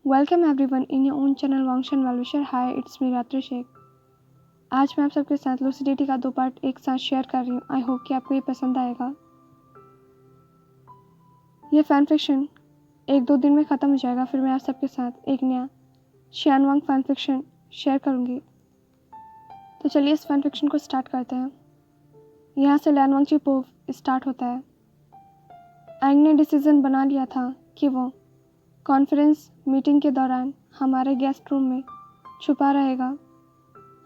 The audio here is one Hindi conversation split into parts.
Welcome everyone in your own channel वांगशन wellwisher. Hi, it's me Ratri Shaikh. आज मैं आप सबके साथ लूसिडिटी का 2 पार्ट एक साथ शेयर कर रही हूँ। आई होप कि आपको ये पसंद आएगा। ये फैन फिक्शन 1-2 दिन में ख़त्म हो जाएगा, फिर मैं आप सबके साथ एक नया शियानवांग फैन फिक्शन शेयर करूँगी। तो चलिए इस फैन फिक्शन को स्टार्ट करते हैं। यहाँ से लियानवांग चिपोव स्टार्ट होता है। आइंग ने डिसीज़न बना लिया था कि वो कॉन्फ्रेंस मीटिंग के दौरान हमारे गेस्ट रूम में छुपा रहेगा।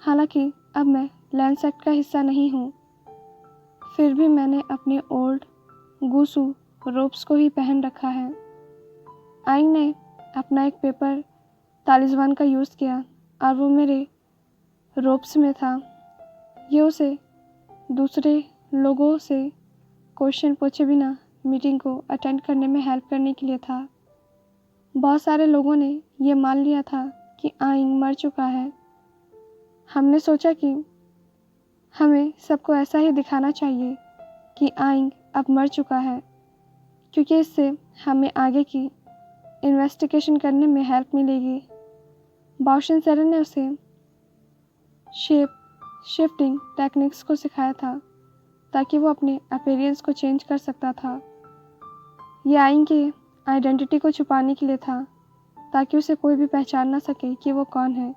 हालांकि अब मैं लैंडसेक्ट का हिस्सा नहीं हूँ, फिर भी मैंने अपने ओल्ड गूसू रोप्स को ही पहन रखा है। आइंग ने अपना एक पेपर तालिस्मान का यूज़ किया और वो मेरे रोप्स में था। ये उसे दूसरे लोगों से क्वेश्चन पूछे बिना मीटिंग को अटेंड करने में हेल्प करने के लिए था। बहुत सारे लोगों ने ये मान लिया था कि आइंग मर चुका है। हमने सोचा कि हमें सबको ऐसा ही दिखाना चाहिए कि आइंग अब मर चुका है, क्योंकि इससे हमें आगे की इन्वेस्टिगेशन करने में हेल्प मिलेगी। बाओशन सेरन ने उसे शेप शिफ्टिंग टेक्निक्स को सिखाया था ताकि वो अपने अपीयरेंस को चेंज कर सकता था। ये आइंग के आइडेंटिटी को छुपाने के लिए था, ताकि उसे कोई भी पहचान ना सके कि वो कौन है।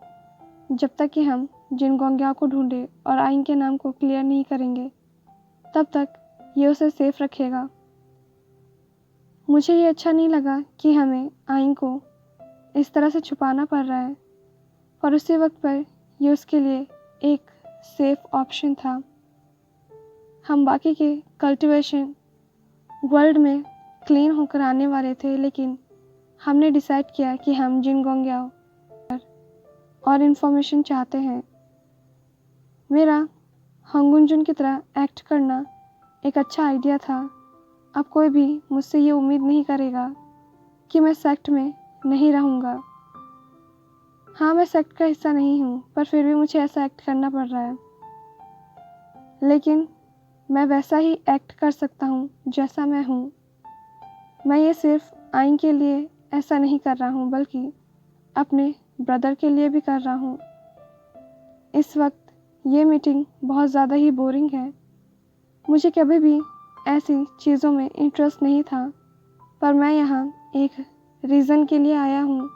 जब तक कि हम जिन गोंग्या को ढूंढे और आइंग के नाम को क्लियर नहीं करेंगे, तब तक ये उसे सेफ रखेगा। मुझे ये अच्छा नहीं लगा कि हमें आइंग को इस तरह से छुपाना पड़ रहा है, पर उसी वक्त पर ये उसके लिए एक सेफ ऑप्शन था। हम बाकी के कल्टीवेशन वर्ल्ड में क्लीन होकर आने वाले थे, लेकिन हमने डिसाइड किया कि हम जिन गोंग्याओ और इन्फॉर्मेशन चाहते हैं। मेरा हंगुंजुन की तरह एक्ट करना एक अच्छा आइडिया था। अब कोई भी मुझसे ये उम्मीद नहीं करेगा कि मैं सेक्ट में नहीं रहूँगा। हाँ, मैं सेक्ट का हिस्सा नहीं हूँ, पर फिर भी मुझे ऐसा एक्ट करना पड़ रहा है। लेकिन मैं वैसा ही एक्ट कर सकता हूँ जैसा मैं हूँ। मैं ये सिर्फ आइंग के लिए ऐसा नहीं कर रहा हूँ, बल्कि अपने ब्रदर के लिए भी कर रहा हूँ। इस वक्त ये मीटिंग बहुत ज़्यादा ही बोरिंग है। मुझे कभी भी ऐसी चीज़ों में इंटरेस्ट नहीं था, पर मैं यहाँ एक रीज़न के लिए आया हूँ।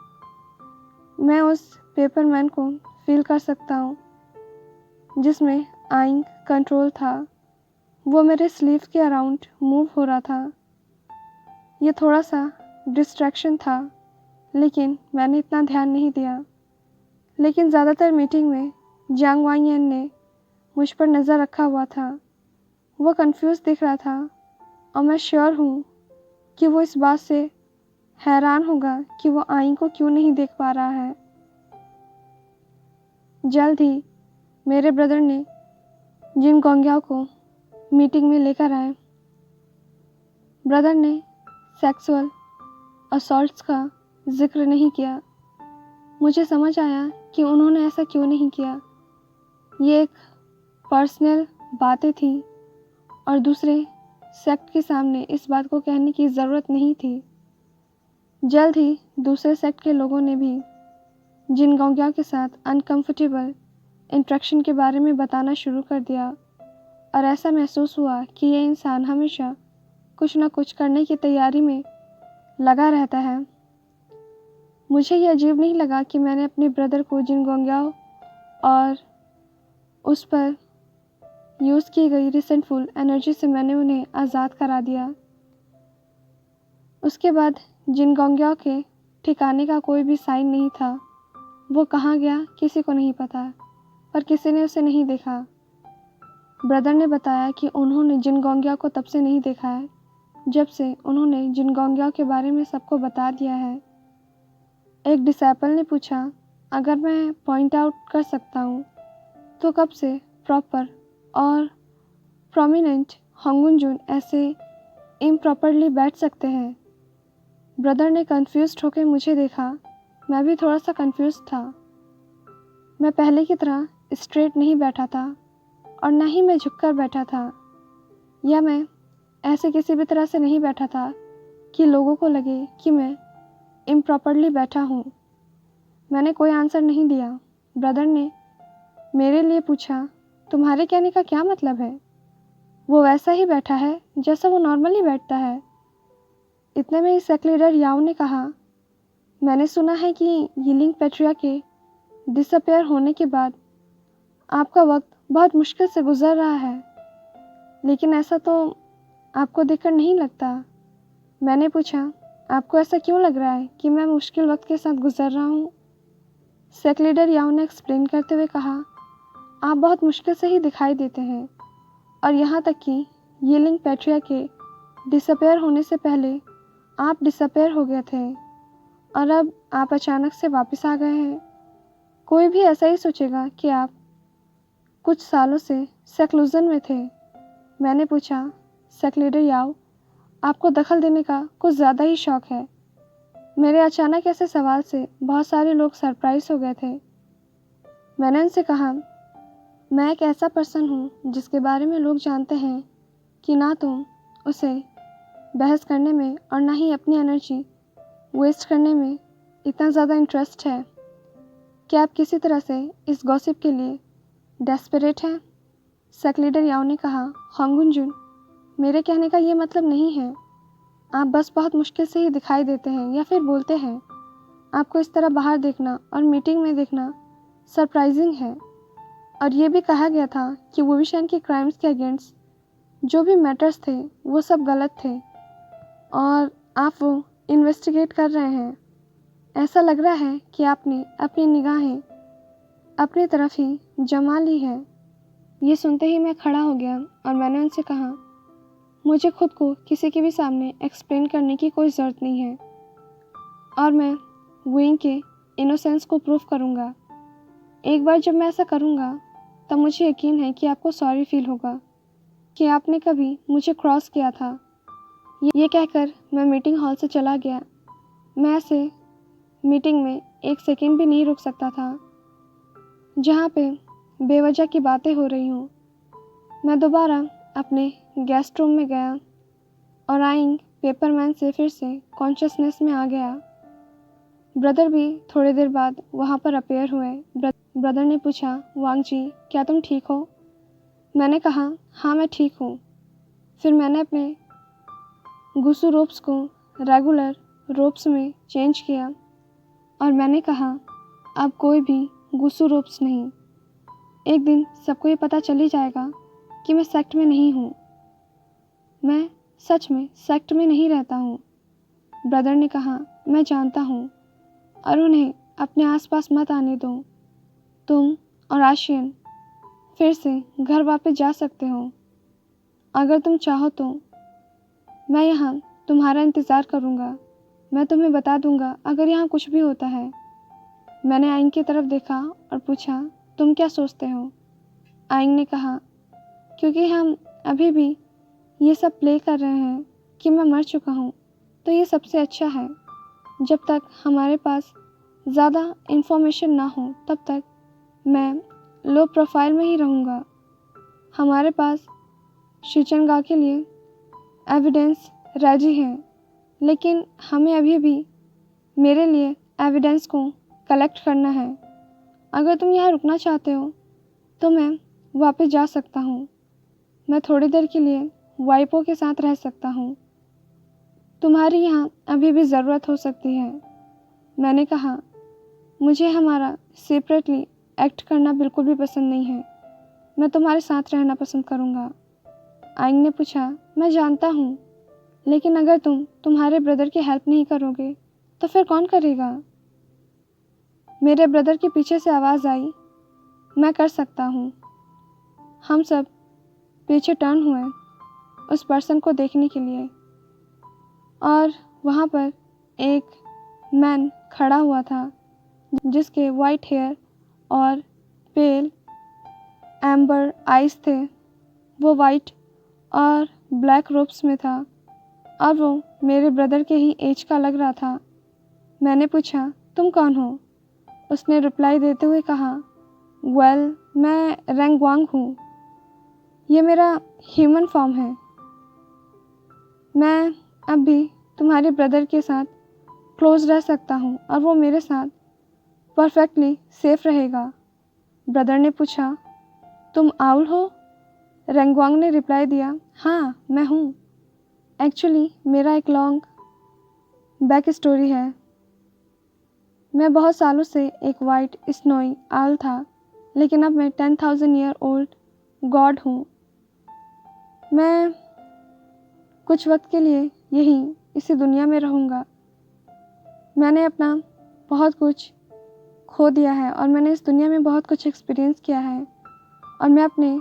मैं उस पेपरमैन को फील कर सकता हूँ जिसमें आइंग कंट्रोल था। वो मेरे स्लीव के अराउंड मूव हो रहा था। ये थोड़ा सा डिस्ट्रैक्शन था, लेकिन मैंने इतना ध्यान नहीं दिया। लेकिन ज़्यादातर मीटिंग में जांग वांगयन ने मुझ पर नज़र रखा हुआ था। वो कंफ्यूज दिख रहा था और मैं श्योर हूँ कि वो इस बात से हैरान होगा कि वो आइंग को क्यों नहीं देख पा रहा है। जल्द ही मेरे ब्रदर ने जिन गोंग्याओ को मीटिंग में लेकर आए। ब्रदर ने सेक्सुअल असॉल्ट्स का जिक्र नहीं किया। मुझे समझ आया कि उन्होंने ऐसा क्यों नहीं किया। ये एक पर्सनल बातें थी और दूसरे सेक्ट के सामने इस बात को कहने की ज़रूरत नहीं थी। जल्द ही दूसरे सेक्ट के लोगों ने भी जिन गोंग्याओं के साथ अनकंफर्टेबल इंट्रैक्शन के बारे में बताना शुरू कर दिया, और ऐसा महसूस हुआ कि ये इंसान हमेशा कुछ न कुछ करने की तैयारी में लगा रहता है। मुझे ये अजीब नहीं लगा कि मैंने अपने ब्रदर को जिन गोंग्याओ और उस पर यूज़ की गई रिसेंटफुल एनर्जी से मैंने उन्हें आज़ाद करा दिया। उसके बाद जिन गोंग्याओ के ठिकाने का कोई भी साइन नहीं था। वो कहाँ गया किसी को नहीं पता, पर किसी ने उसे नहीं देखा। ब्रदर ने बताया कि उन्होंने जिन गोंग्याओ को तब से नहीं देखा है जब से उन्होंने जिन गोंग्याओ के बारे में सबको बता दिया है। एक डिसाइपल ने पूछा, अगर मैं पॉइंट आउट कर सकता हूँ तो कब से प्रॉपर और प्रोमिनेंट हंगुंजुन ऐसे इम्प्रॉपरली बैठ सकते हैं। ब्रदर ने कंफ्यूज्ड होकर मुझे देखा। मैं भी थोड़ा सा कंफ्यूज था। मैं पहले की तरह स्ट्रेट नहीं बैठा था और ना ही मैं झुककर बैठा था, या मैं ऐसे किसी भी तरह से नहीं बैठा था कि लोगों को लगे कि मैं इम्प्रॉपरली बैठा हूँ। मैंने कोई आंसर नहीं दिया। ब्रदर ने मेरे लिए पूछा, तुम्हारे कहने का क्या मतलब है? वो वैसा ही बैठा है जैसा वो नॉर्मली बैठता है। इतने में ही सेक्ट लीडर याओ ने कहा, मैंने सुना है कि यीलिंग पेट्रिया के डिसअपेयर होने के बाद आपका वक्त बहुत मुश्किल से गुजर रहा है, लेकिन ऐसा तो आपको देखकर नहीं लगता। मैंने पूछा, आपको ऐसा क्यों लग रहा है कि मैं मुश्किल वक्त के साथ गुजर रहा हूँ? सेक्ट लीडर याओ ने एक्सप्लेन करते हुए कहा, आप बहुत मुश्किल से ही दिखाई देते हैं, और यहाँ तक कि यीलिंग पेट्रिया के डिसअपेयर होने से पहले आप डिसअपेयर हो गए थे, और अब आप अचानक से वापस आ गए हैं। कोई भी ऐसा ही सोचेगा कि आप कुछ सालों से सेक्लूजन में थे। मैंने पूछा, सेक्ट लीडर याओ, आपको दखल देने का कुछ ज़्यादा ही शौक है। मेरे अचानक ऐसे सवाल से बहुत सारे लोग सरप्राइज हो गए थे। मैंने उनसे कहा, मैं एक ऐसा पर्सन हूँ जिसके बारे में लोग जानते हैं कि ना तो उसे बहस करने में और ना ही अपनी एनर्जी वेस्ट करने में इतना ज़्यादा इंटरेस्ट है। क्या आप किसी तरह से इस गॉसिप के लिए डेस्परेट हैं? सेक्ट लीडर याओ ने कहा, होंगुन-जुन, मेरे कहने का ये मतलब नहीं है। आप बस बहुत मुश्किल से ही दिखाई देते हैं या फिर बोलते हैं। आपको इस तरह बाहर देखना और मीटिंग में देखना सरप्राइजिंग है। और ये भी कहा गया था कि वुविशन के क्राइम्स के अगेंस्ट जो भी मैटर्स थे वो सब गलत थे, और आप वो इन्वेस्टिगेट कर रहे हैं। ऐसा लग रहा है कि आपने अपनी निगाहें अपनी तरफ ही जमा ली है। ये सुनते ही मैं खड़ा हो गया और मैंने उनसे कहा, मुझे खुद को किसी के भी सामने एक्सप्लेन करने की कोई ज़रूरत नहीं है, और मैं वुइंग के इनोसेंस को प्रूव करूँगा। एक बार जब मैं ऐसा करूँगा तब मुझे यकीन है कि आपको सॉरी फील होगा कि आपने कभी मुझे क्रॉस किया था। ये कहकर मैं मीटिंग हॉल से चला गया। मैं ऐसे मीटिंग में एक सेकंड भी नहीं रुक सकता था जहाँ पे बेवजह की बातें हो रही हों। मैं दोबारा अपने गेस्ट रूम में गया और आइंग पेपरमैन से फिर से कॉन्शियसनेस में आ गया। ब्रदर भी थोड़ी देर बाद वहाँ पर अपेयर हुए। ब्रदर ने पूछा, वांग जी, क्या तुम ठीक हो? मैंने कहा, हाँ मैं ठीक हूँ। फिर मैंने अपने गुसु रोप्स को रेगुलर रोप्स में चेंज किया और मैंने कहा, अब कोई भी गुसु रोप्स नहीं। एक दिन सबको ये पता चल ही जाएगा कि मैं सेक्ट में नहीं हूँ। मैं सच में सेक्ट में नहीं रहता हूँ। ब्रदर ने कहा, मैं जानता हूँ, और उन्हें अपने आसपास मत आने दो। तुम और आशियन फिर से घर वापस जा सकते हो। अगर तुम चाहो तो मैं यहाँ तुम्हारा इंतज़ार करूँगा। मैं तुम्हें बता दूँगा अगर यहाँ कुछ भी होता है। मैंने आइंग की तरफ देखा और पूछा, तुम क्या सोचते हो? आइंग ने कहा, क्योंकि हम अभी भी ये सब प्ले कर रहे हैं कि मैं मर चुका हूँ, तो ये सबसे अच्छा है। जब तक हमारे पास ज़्यादा इन्फॉर्मेशन ना हो तब तक मैं लो प्रोफाइल में ही रहूँगा। हमारे पास शिचनगा के लिए एविडेंस रेडी है, लेकिन हमें अभी भी मेरे लिए एविडेंस को कलेक्ट करना है। अगर तुम यहाँ रुकना चाहते हो तो मैं वापस जा सकता हूँ। मैं थोड़ी देर के लिए वाइपो के साथ रह सकता हूँ। तुम्हारी यहाँ अभी भी ज़रूरत हो सकती है। मैंने कहा, मुझे हमारा सेपरेटली एक्ट करना बिल्कुल भी पसंद नहीं है। मैं तुम्हारे साथ रहना पसंद करूँगा। आइंग ने पूछा, मैं जानता हूँ, लेकिन अगर तुम तुम्हारे ब्रदर की हेल्प नहीं करोगे तो फिर कौन करेगा? मेरे ब्रदर के पीछे से आवाज़ आई, मैं कर सकता हूँ। हम सब पीछे टर्न हुए उस पर्सन को देखने के लिए, और वहाँ पर एक मैन खड़ा हुआ था जिसके वाइट हेयर और पेल एम्बर आइज थे। वो वाइट और ब्लैक रोब्स में था और वो मेरे ब्रदर के ही एज का लग रहा था। मैंने पूछा, तुम कौन हो? उसने रिप्लाई देते हुए कहा, वेल, मैं रेंगवांग हूँ। ये मेरा ह्यूमन फॉर्म है। मैं अब भी तुम्हारे ब्रदर के साथ क्लोज रह सकता हूँ और वो मेरे साथ परफेक्टली सेफ रहेगा। ब्रदर ने पूछा, तुम आउल हो? रेंगवांग ने रिप्लाई दिया, हाँ मैं हूँ। एक्चुअली मेरा एक लॉन्ग बैक स्टोरी है। मैं बहुत सालों से एक वाइट स्नोई आउल था, लेकिन अब मैं 10,000 ईयर ओल्ड गॉड हूँ। मैं कुछ वक्त के लिए यहीं इसी दुनिया में रहूँगा। मैंने अपना बहुत कुछ खो दिया है और मैंने इस दुनिया में बहुत कुछ एक्सपीरियंस किया है, और मैं अपने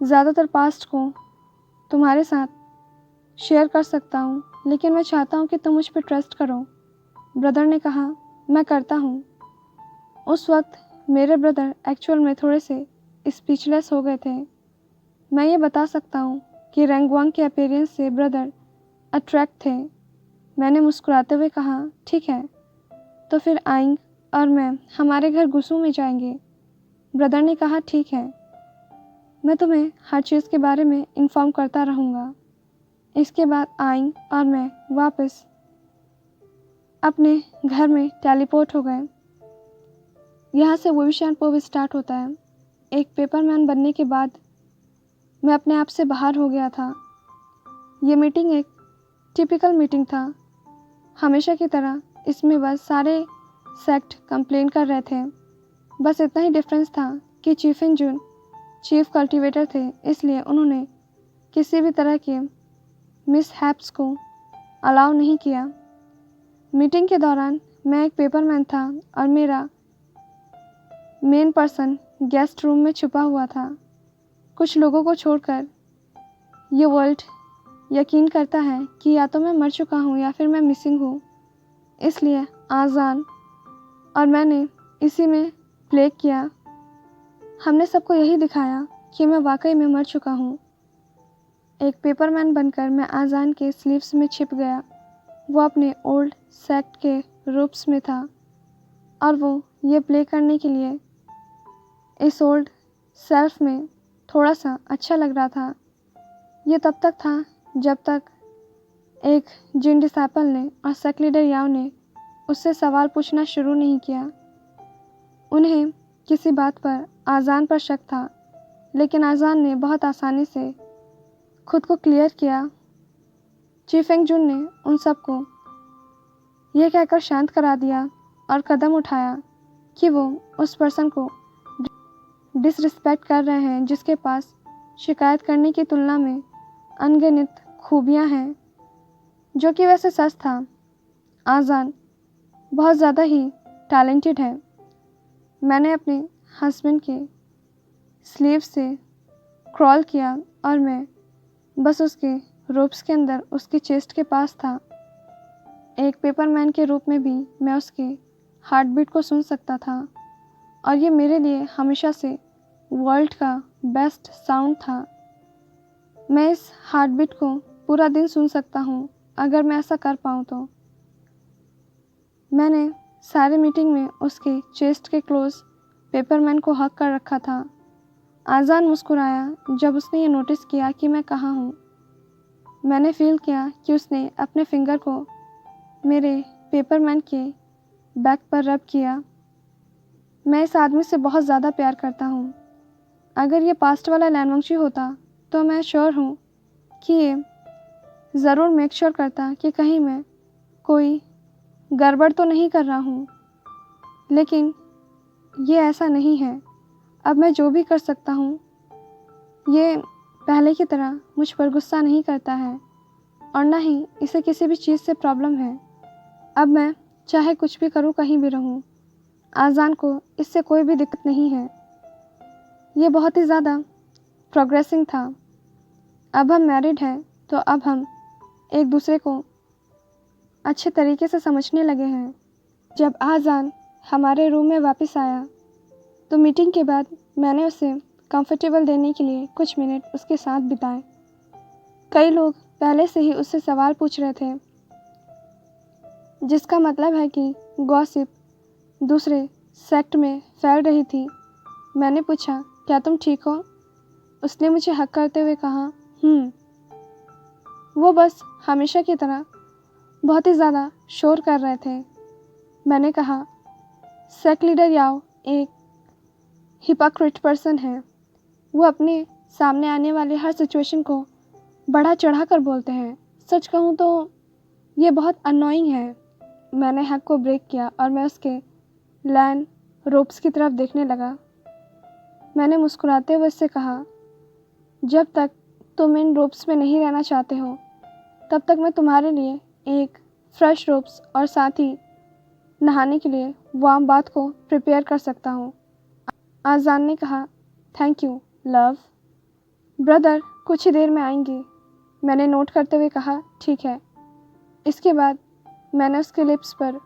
ज़्यादातर पास्ट को तुम्हारे साथ शेयर कर सकता हूँ, लेकिन मैं चाहता हूँ कि तुम मुझ पर ट्रस्ट करो। ब्रदर ने कहा, मैं करता हूँ। उस वक्त मेरे ब्रदर एक्चुअल में थोड़े से स्पीचलेस हो गए थे। मैं ये बता सकता हूँ कि रेंगवांग के अपीयरेंस से ब्रदर अट्रैक्ट थे। मैंने मुस्कुराते हुए कहा, ठीक है, तो फिर आइंग और मैं हमारे घर गुसू में जाएंगे। ब्रदर ने कहा, ठीक है, मैं तुम्हें हर चीज़ के बारे में इन्फॉर्म करता रहूँगा। इसके बाद आइंग और मैं वापस अपने घर में टेलीपोर्ट हो गए। यहाँ से वुविशान पोव स्टार्ट होता है। एक पेपरमैन बनने के बाद मैं अपने आप से बाहर हो गया था। ये मीटिंग एक टिपिकल मीटिंग था। हमेशा की तरह इसमें बस सारे सेक्ट कंप्लेन कर रहे थे। बस इतना ही डिफरेंस था कि चीफ इन जून चीफ कल्टीवेटर थे, इसलिए उन्होंने किसी भी तरह के मिसहैप्स को अलाउ नहीं किया। मीटिंग के दौरान मैं एक पेपरमैन था और मेरा मेन पर्सन गेस्ट रूम में छुपा हुआ था। कुछ लोगों को छोड़कर ये वर्ल्ड यकीन करता है कि या तो मैं मर चुका हूँ या फिर मैं मिसिंग हूँ। इसलिए आज़ान और मैंने इसी में प्ले किया। हमने सबको यही दिखाया कि मैं वाकई में मर चुका हूँ। एक पेपरमैन बनकर मैं आज़ान के स्लीव्स में छिप गया। वो अपने ओल्ड सेक्ट के रूप्स में था और वो ये प्ले करने के लिए इस ओल्ड सेल्फ में थोड़ा सा अच्छा लग रहा था। ये तब तक था जब तक एक जिन डिसाइपल ने और सेक्ट लीडर याओ ने उससे सवाल पूछना शुरू नहीं किया। उन्हें किसी बात पर आज़ान पर शक था, लेकिन आज़ान ने बहुत आसानी से खुद को क्लियर किया। चीफ एंग जुन ने उन सबको यह कहकर शांत करा दिया और कदम उठाया कि वो उस पर्सन को डिसरिस्पेक्ट कर रहे हैं जिसके पास शिकायत करने की तुलना में अनगिनत खूबियां हैं, जो कि वैसे सच था। आज़ान बहुत ज़्यादा ही टैलेंटेड है। मैंने अपने हस्बैंड के स्लीव से क्रॉल किया और मैं बस उसके रोप्स के अंदर उसकी चेस्ट के पास था। एक पेपरमैन के रूप में भी मैं उसके हार्ट बीट को सुन सकता था और ये मेरे लिए हमेशा से वर्ल्ड का बेस्ट साउंड था। मैं इस हार्ट बीट को पूरा दिन सुन सकता हूँ अगर मैं ऐसा कर पाऊँ तो। मैंने सारे मीटिंग में उसके चेस्ट के क्लोज पेपरमैन को हक कर रखा था। आज़ान मुस्कुराया जब उसने ये नोटिस किया कि मैं कहाँ हूँ। मैंने फील किया कि उसने अपने फिंगर को मेरे पेपरमैन के बैक पर रब किया। मैं इस आदमी से बहुत ज़्यादा प्यार करता हूँ। अगर ये पास्ट वाला लैनवंशी होता तो मैं श्योर हूँ कि ये ज़रूर मेक श्योर करता कि कहीं मैं कोई गड़बड़ तो नहीं कर रहा हूँ, लेकिन ये ऐसा नहीं है। अब मैं जो भी कर सकता हूँ, ये पहले की तरह मुझ पर गुस्सा नहीं करता है और ना ही इसे किसी भी चीज़ से प्रॉब्लम है। अब मैं चाहे कुछ भी करूँ, कहीं भी रहूँ, आज़ान को इससे कोई भी दिक्कत नहीं है। ये बहुत ही ज़्यादा प्रोग्रेसिंग था। अब हम मैरिड हैं तो अब हम एक दूसरे को अच्छे तरीके से समझने लगे हैं। जब आज़ान हमारे रूम में वापस आया तो मीटिंग के बाद मैंने उसे कंफर्टेबल देने के लिए कुछ मिनट उसके साथ बिताए। कई लोग पहले से ही उससे सवाल पूछ रहे थे, जिसका मतलब है कि गॉसिप दूसरे सेक्ट में फैल रही थी। मैंने पूछा, क्या तुम ठीक हो? उसने मुझे हक करते हुए कहा, वो बस हमेशा की तरह बहुत ही ज़्यादा शोर कर रहे थे। मैंने कहा, सेक्ट लीडर याओ एक हिपोक्रेट पर्सन है। वो अपने सामने आने वाले हर सिचुएशन को बढ़ा चढ़ा कर बोलते हैं। सच कहूँ तो ये बहुत अननोइंग है। मैंने हैक को ब्रेक किया और मैं उसके लैंड रोप्स की तरफ देखने लगा। मैंने मुस्कुराते हुए उससे कहा, जब तक तुम इन रोप्स में नहीं रहना चाहते हो तब तक मैं तुम्हारे लिए एक फ्रेश रोप्स और साथ ही नहाने के लिए वार्म बाथ को प्रिपेयर कर सकता हूँ। आजान ने कहा, थैंक यू लव। ब्रदर कुछ ही देर में आएंगे, मैंने नोट करते हुए कहा, ठीक है। इसके बाद मैंने उसके लिप्स पर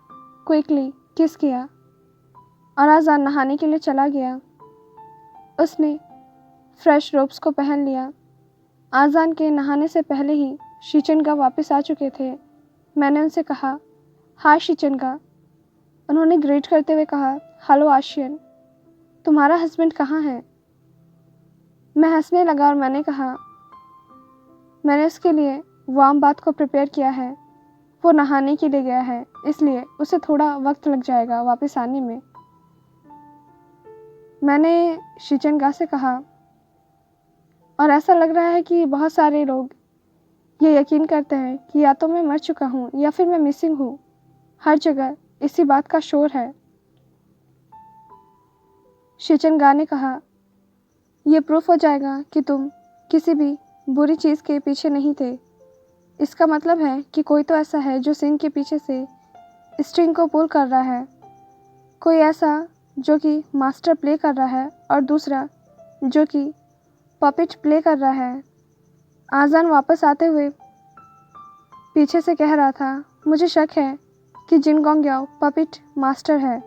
क्विकली किस किया और आजान नहाने के लिए चला गया। उसने फ्रेश रोब्स को पहन लिया। आजान के नहाने से पहले ही शीचनगा वापस आ चुके थे। मैंने उनसे कहा, हाय शीचनगा। उन्होंने ग्रीट करते हुए कहा, हेलो आशियन, तुम्हारा हस्बैंड कहाँ है? मैं हंसने लगा और मैंने कहा, मैंने उसके लिए वार्म बाथ को प्रिपेयर किया है। वो नहाने के लिए गया है, इसलिए उसे थोड़ा वक्त लग जाएगा वापस आने में। मैंने शीचनगा से कहा, और ऐसा लग रहा है कि बहुत सारे लोग ये यकीन करते हैं कि या तो मैं मर चुका हूँ या फिर मैं मिसिंग हूँ। हर जगह इसी बात का शोर है। शीचनगा ने कहा, यह प्रूफ हो जाएगा कि तुम किसी भी बुरी चीज़ के पीछे नहीं थे। इसका मतलब है कि कोई तो ऐसा है जो सीन के पीछे से स्ट्रिंग को पुल कर रहा है। कोई ऐसा जो कि मास्टर प्ले कर रहा है और दूसरा जो कि पपेट प्ले कर रहा है। आजान वापस आते हुए पीछे से कह रहा था, मुझे शक है कि जिन गोंग्याओ पपेट मास्टर है।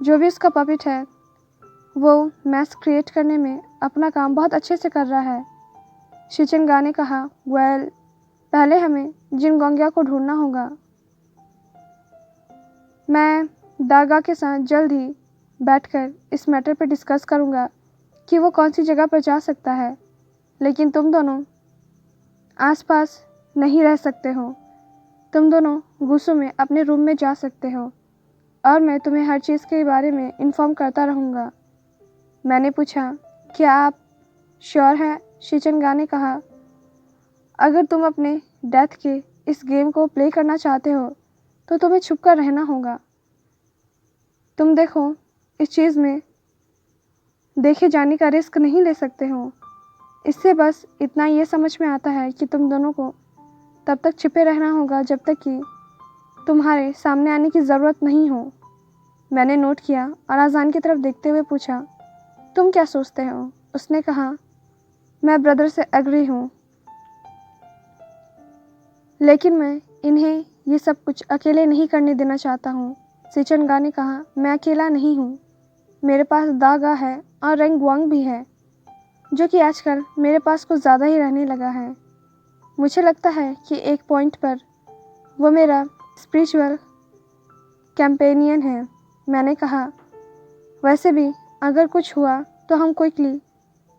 जो भी उसका पपेट है वो मैस क्रिएट करने में अपना काम बहुत अच्छे से कर रहा है। शीचनगा ने कहा, वेल, पहले हमें जिन गोंग्या को ढूंढना होगा। मैं दागा के साथ जल्द ही बैठकर इस मैटर पर डिस्कस करूंगा कि वो कौन सी जगह पर जा सकता है, लेकिन तुम दोनों आसपास नहीं रह सकते हो। तुम दोनों गुस्सों में अपने रूम में जा सकते हो और मैं तुम्हें हर चीज़ के बारे में इन्फॉर्म करता रहूँगा। मैंने पूछा, क्या आप श्योर हैं? शीचनगा ने कहा, अगर तुम अपने डेथ के इस गेम को प्ले करना चाहते हो तो तुम्हें छुप कर रहना होगा। तुम देखो, इस चीज़ में देखे जाने का रिस्क नहीं ले सकते हो। इससे बस इतना ये समझ में आता है कि तुम दोनों को तब तक छिपे रहना होगा जब तक कि तुम्हारे सामने आने की ज़रूरत नहीं हो। मैंने नोट किया और आजान की तरफ देखते हुए पूछा, तुम क्या सोचते हो? उसने कहा, मैं ब्रदर से एग्री हूँ, लेकिन मैं इन्हें ये सब कुछ अकेले नहीं करने देना चाहता हूँ। शीचनगा ने कहा, मैं अकेला नहीं हूँ। मेरे पास दागा है और रेंग वांग भी है, जो कि आजकल मेरे पास कुछ ज़्यादा ही रहने लगा है। मुझे लगता है कि एक पॉइंट पर वो मेरा स्पिरिचुअल कैंपेनियन है। मैंने कहा, वैसे भी अगर कुछ हुआ तो हम क्विकली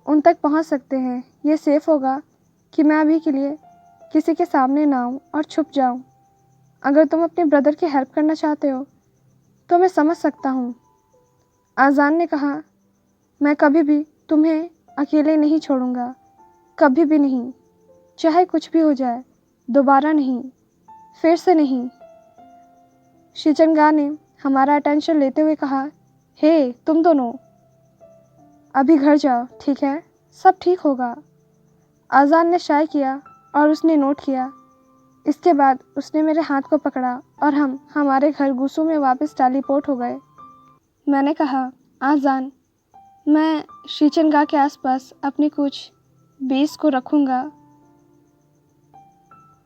उन तक पहुंच सकते हैं। ये सेफ होगा कि मैं अभी के लिए किसी के सामने ना आऊँ और छुप जाऊँ। अगर तुम अपने ब्रदर की हेल्प करना चाहते हो तो मैं समझ सकता हूँ। आजान ने कहा, मैं कभी भी तुम्हें अकेले नहीं छोड़ूंगा, कभी भी नहीं, चाहे कुछ भी हो जाए। दोबारा नहीं, फिर से नहीं। शीचनगा ने हमारा अटेंशन लेते हुए कहा, हे तुम दोनों, अभी घर जाओ, ठीक है? सब ठीक होगा। आजान ने शाय किया और उसने नोट किया। इसके बाद उसने मेरे हाथ को पकड़ा और हम हमारे घर गुस्सू में वापस टेलीपोर्ट हो गए। मैंने कहा, आजान, मैं शीचनगा के आसपास अपनी कुछ बेस को रखूँगा।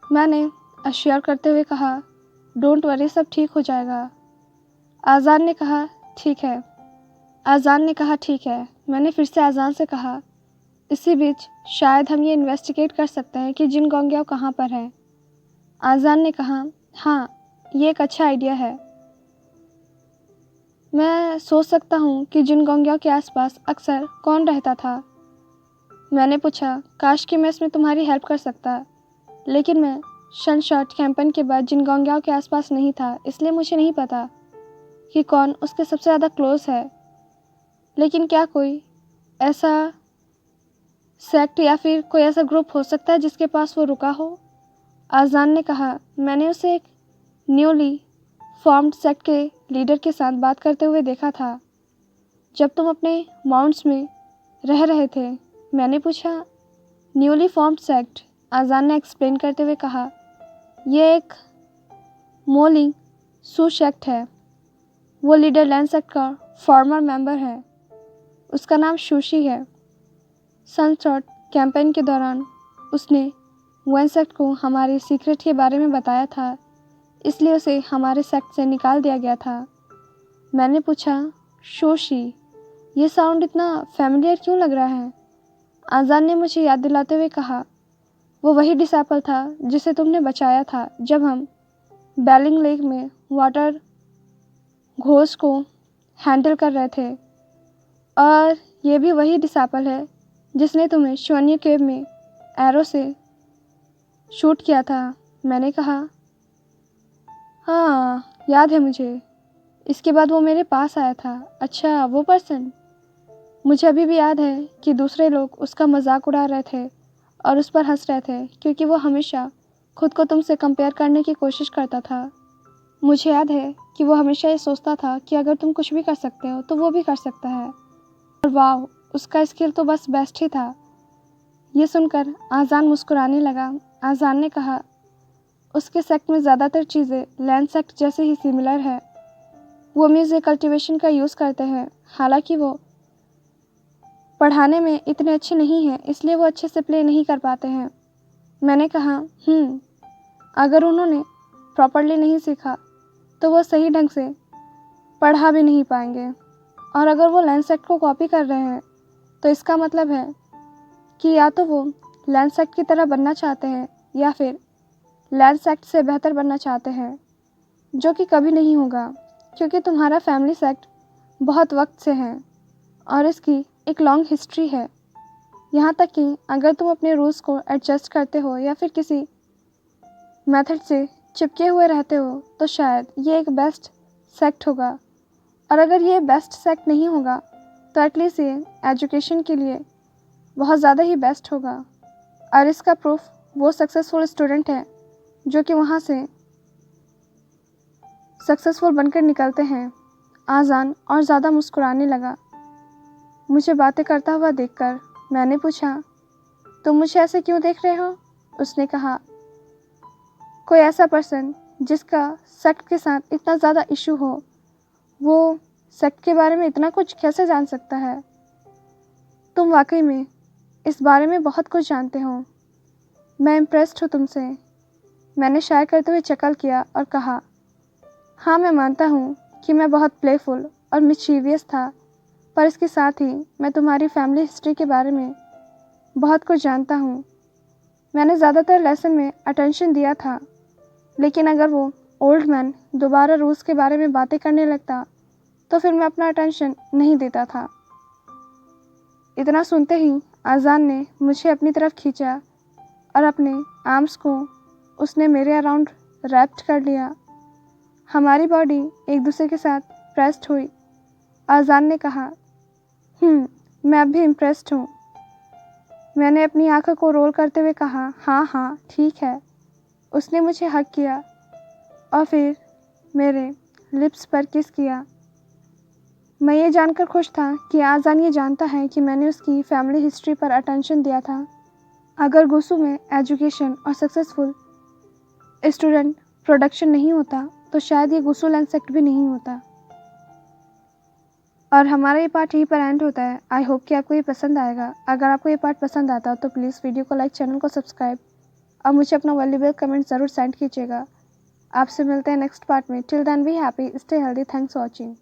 मैंने अश्योर करते हुए कहा, डोंट वरी, सब ठीक हो जाएगा। आजान ने कहा, ठीक है। आजान ने कहा, ठीक है। मैंने फिर से आजान से कहा, इसी बीच शायद हम ये इन्वेस्टिगेट कर सकते हैं कि जिन गोंग्याओ कहाँ पर है। आजान ने कहा, हाँ, ये एक अच्छा आइडिया है। मैं सोच सकता हूँ कि जिन गोंग्याओ के आसपास अक्सर कौन रहता था। मैंने पूछा, काश कि मैं इसमें तुम्हारी हेल्प कर सकता, लेकिन मैं सनशॉट कैंपेन के बाद जिन गोंग्याओ के आसपास नहीं था, इसलिए मुझे नहीं पता। कि कौन उसके सबसे ज़्यादा क्लोज़ है, लेकिन क्या कोई ऐसा सेक्ट या फिर कोई ऐसा ग्रुप हो सकता है जिसके पास वो रुका हो? आज़ान ने कहा, मैंने उसे एक न्यूली फॉर्म्ड सेक्ट के लीडर के साथ बात करते हुए देखा था जब तुम अपने माउंट्स में रह रहे थे। मैंने पूछा, न्यूली फॉर्म्ड सेक्ट? आज़ान ने एक्सप्लेन करते हुए कहा, यह एक मोलिंग सू सेक्ट है। वो लीडर लैंड सेक्ट का फॉर्मर मेंबर है। उसका नाम शूशी है। सनशॉट कैंपेन के दौरान उसने वन सेक्ट को हमारे सीक्रेट के बारे में बताया था, इसलिए उसे हमारे सेक्ट से निकाल दिया गया था। मैंने पूछा, शोशी, ये साउंड इतना फैमिलियर क्यों लग रहा है? आज़ान ने मुझे याद दिलाते हुए कहा, वो वही डिसेबल था जिसे तुमने बचाया था जब हम बैलिंग लेक में वाटर घोष को हैंडल कर रहे थे, और ये भी वही डिसेबल है जिसने तुम्हें शून्य केव में एरो से शूट किया था। मैंने कहा, हाँ याद है मुझे। इसके बाद वो मेरे पास आया था। अच्छा, वो पर्सन। मुझे अभी भी याद है कि दूसरे लोग उसका मजाक उड़ा रहे थे और उस पर हंस रहे थे क्योंकि वो हमेशा खुद को तुमसे कंपेयर करने की कोशिश करता था। मुझे याद है कि वो हमेशा ये सोचता था कि अगर तुम कुछ भी कर सकते हो तो वो भी कर सकता है, और वाह, उसका स्किल तो बस बेस्ट ही था। ये सुनकर आज़ान मुस्कुराने लगा। आज़ान ने कहा, उसके सेक्ट में ज़्यादातर चीज़ें लैंड सेक्ट जैसे ही सिमिलर है। वो म्यूजिक कल्टीवेशन का यूज़ करते हैं, हालांकि वो पढ़ाने में इतने अच्छे नहीं हैं, इसलिए वो अच्छे से प्ले नहीं कर पाते हैं। मैंने कहा, अगर उन्होंने प्रॉपरली नहीं सीखा तो वो सही ढंग से पढ़ा भी नहीं पाएंगे, और अगर वो लैंड सेक्ट को कॉपी कर रहे हैं तो इसका मतलब है कि या तो वो लैंड सेक्ट की तरह बनना चाहते हैं या फिर लैंड सेक्ट से बेहतर बनना चाहते हैं, जो कि कभी नहीं होगा क्योंकि तुम्हारा फैमिली सेक्ट बहुत वक्त से है और इसकी एक लॉन्ग हिस्ट्री है। यहाँ तक कि अगर तुम अपने रूल्स को एडजस्ट करते हो या फिर किसी मेथड से चिपके हुए रहते हो तो शायद ये एक बेस्ट सेक्ट होगा, और अगर ये बेस्ट सेक्ट नहीं होगा तो एटलीस्ट ये एजुकेशन के लिए बहुत ज़्यादा ही बेस्ट होगा। और इसका प्रूफ वो सक्सेसफुल स्टूडेंट है जो कि वहाँ से सक्सेसफुल बनकर निकलते हैं। आज़ान और ज़्यादा मुस्कुराने लगा मुझे बातें करता हुआ देखकर। मैंने पूछा, तुम मुझे ऐसे क्यों देख रहे हो? उसने कहा, कोई ऐसा पर्सन जिसका सेक्ट के साथ इतना ज़्यादा इशू हो, वो सेक्ट के बारे में इतना कुछ कैसे जान सकता है? तुम वाकई में इस बारे में बहुत कुछ जानते हो। मैं इम्प्रेस्ड हूँ तुमसे। मैंने शायर करते हुए चकल किया और कहा, हाँ मैं मानता हूँ कि मैं बहुत प्लेफुल और मिचीवियस था, पर इसके साथ ही मैं तुम्हारी फैमिली हिस्ट्री के बारे में बहुत कुछ जानता हूँ। मैंने ज़्यादातर लेसन में अटेंशन दिया था, लेकिन अगर वो ओल्ड मैन दोबारा रूस के बारे में बातें करने लगता तो फिर मैं अपना अटेंशन नहीं देता था। इतना सुनते ही आज़ान ने मुझे अपनी तरफ खींचा और अपने आर्म्स को उसने मेरे अराउंड रैप्ट कर लिया। हमारी बॉडी एक दूसरे के साथ प्रेस्ड हुई। आज़ान ने कहा, मैं अब भी इम्प्रेस्ड हूँ। मैंने अपनी आंखों को रोल करते हुए कहा, हाँ ठीक है। उसने मुझे हग किया और फिर मेरे लिप्स पर किस किया। मैं ये जानकर खुश था कि आज़ान ये जानता है कि मैंने उसकी फैमिली हिस्ट्री पर अटेंशन दिया था। अगर गुसू में एजुकेशन और सक्सेसफुल स्टूडेंट प्रोडक्शन नहीं होता तो शायद ये गुसू लैंड सेक्ट भी नहीं होता। और हमारा ये पार्ट यहीं पर एंड होता है। आई होप कि आपको ये पसंद आएगा। अगर आपको ये पार्ट पसंद आता हो तो प्लीज़ वीडियो को लाइक, चैनल को सब्सक्राइब और मुझे अपना वैल्यूएबल कमेंट ज़रूर सेंड कीजिएगा। आपसे मिलते हैं नेक्स्ट पार्ट में। Till then be happy, stay healthy, thanks for watching.